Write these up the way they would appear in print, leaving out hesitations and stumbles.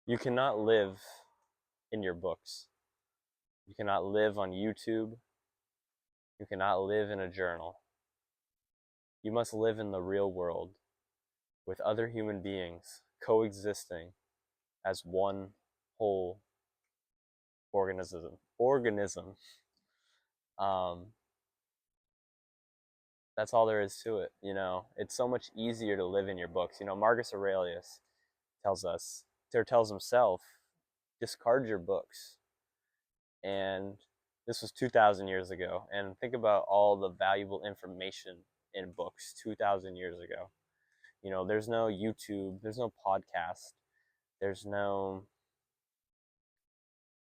You cannot live in your books. You cannot live on YouTube. You cannot live in a journal. You must live in the real world with other human beings coexisting as one whole organism. Um, that's all there is to it. It's so much easier to live in your books. Marcus Aurelius tells us, or tells himself, discard your books. And this was 2,000 years ago. And think about all the valuable information in books 2,000 years ago. There's no YouTube, there's no podcast, there's no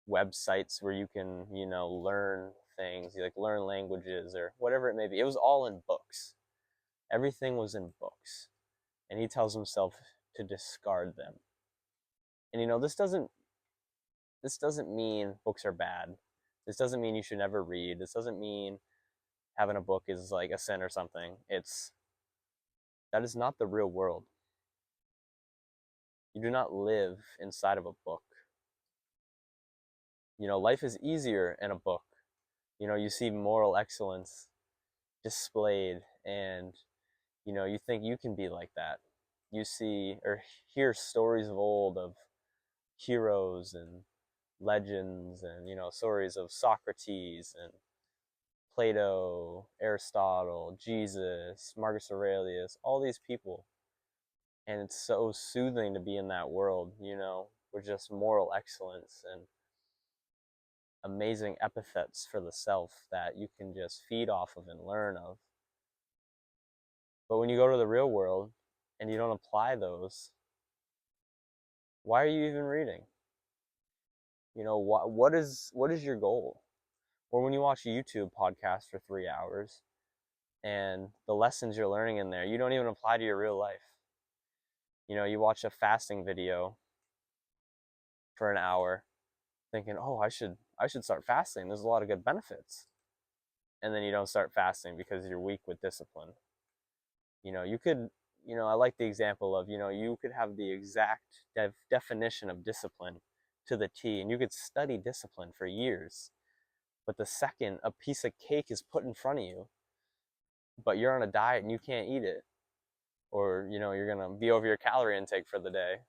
websites where you can, learn things, like learn languages or whatever it may be. It was all in books. Everything was in books. And he tells himself to discard them. And this doesn't mean books are bad. This doesn't mean you should never read. This doesn't mean having a book is like a sin or something. That is not the real world. You do not live inside of a book. Life is easier in a book. You see moral excellence displayed, and you think you can be like that. You see or hear stories of old of heroes and legends, and stories of Socrates and Plato, Aristotle, Jesus, Marcus Aurelius, all these people. And it's so soothing to be in that world, with just moral excellence and amazing epithets for the self that you can just feed off of and learn of. But when you go to the real world and you don't apply those, why are you even reading? What is your goal? Or when you watch a YouTube podcast for 3 hours and the lessons you're learning in there, you don't even apply to your real life. You watch a fasting video for an hour thinking, oh, I should start fasting. There's a lot of good benefits. And then you don't start fasting because you're weak with discipline. You could, I like the example of, you could have the exact definition of discipline to the T, and you could study discipline for years. But the second a piece of cake is put in front of you, but you're on a diet and you can't eat it, or, you're going to be over your calorie intake for the day,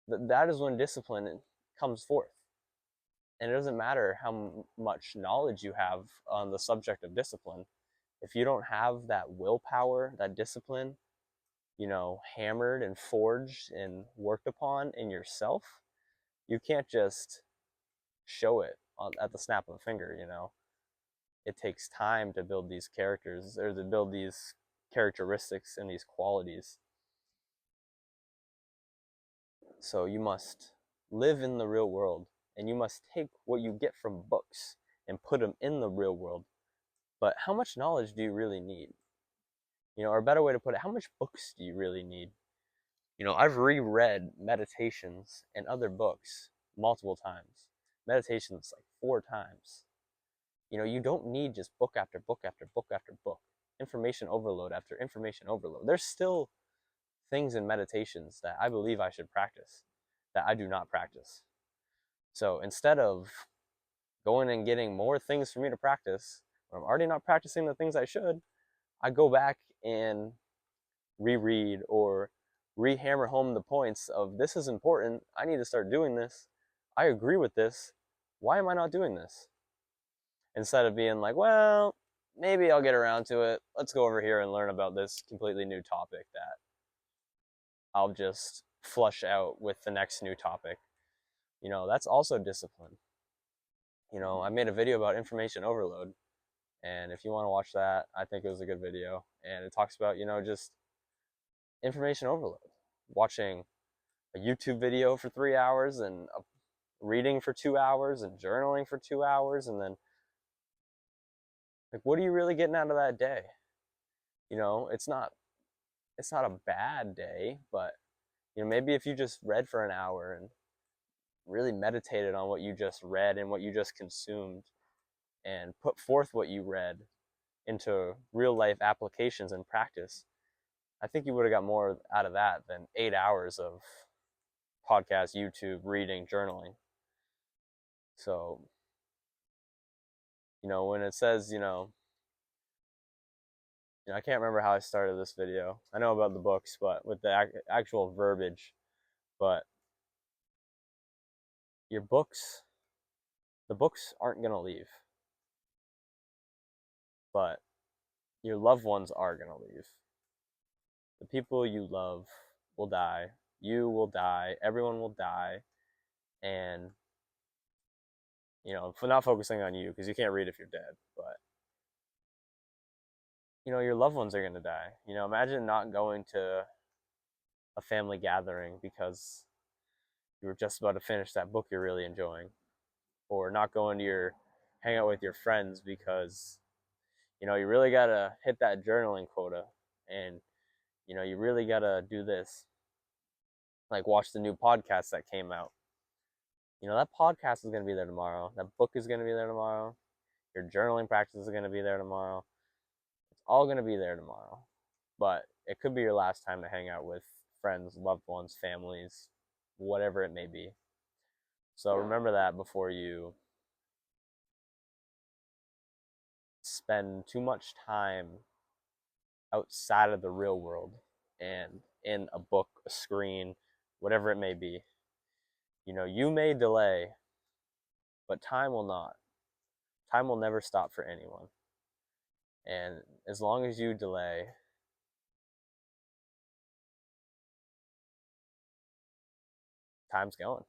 that is when discipline comes forth. And it doesn't matter how much knowledge you have on the subject of discipline. If you don't have that willpower, that discipline, hammered and forged and worked upon in yourself, you can't just show it at the snap of a finger. It takes time to build these characters, or to build these characteristics and these qualities. So you must live in the real world, and you must take what you get from books and put them in the real world. But how much knowledge do you really need? Or a better way to put it, how much books do you really need? I've reread Meditations and other books multiple times. Meditations like 4 times. You don't need just book after book after book after book. Information overload after information overload. There's still things in meditations that I believe I should practice that I do not practice. So instead of going and getting more things for me to practice, when I'm already not practicing the things I should, I go back and reread or rehammer home the points of, this is important, I need to start doing this, I agree with this, why am I not doing this? Instead of being like, well, maybe I'll get around to it, let's go over here and learn about this completely new topic that I'll just flush out with the next new topic. That's also discipline. I made a video about information overload, and if you want to watch that, I think it was a good video. And it talks about, just information overload. Watching a YouTube video for 3 hours, and reading for 2 hours, and journaling for 2 hours, and then, like, what are you really getting out of that day? It's not a bad day, but maybe if you just read for an hour and really meditated on what you just read and what you just consumed, and put forth what you read into real life applications and practice, I think you would have got more out of that than 8 hours of podcast, YouTube, reading, journaling. So, when it says, I can't remember how I started this video. I know about the books, but with the actual verbiage. But your books, the books aren't going to leave, but your loved ones are going to leave. The people you love will die. You will die. Everyone will die. And, for not focusing on you, because you can't read if you're dead, but, your loved ones are going to die. Imagine not going to a family gathering because you were just about to finish that book you're really enjoying, or not going to hang out with your friends because you really gotta hit that journaling quota, and you really gotta do this, like watch the new podcast that came out. That podcast is going to be there tomorrow, that book is going to be there tomorrow, your journaling practice is going to be there tomorrow. It's all going to be there tomorrow, but it could be your last time to hang out with friends, loved ones, families, whatever it may be. So remember that before you spend too much time outside of the real world and in a book, a screen, whatever it may be. You may delay, but time will not. Time will never stop for anyone. And as long as you delay, time's going.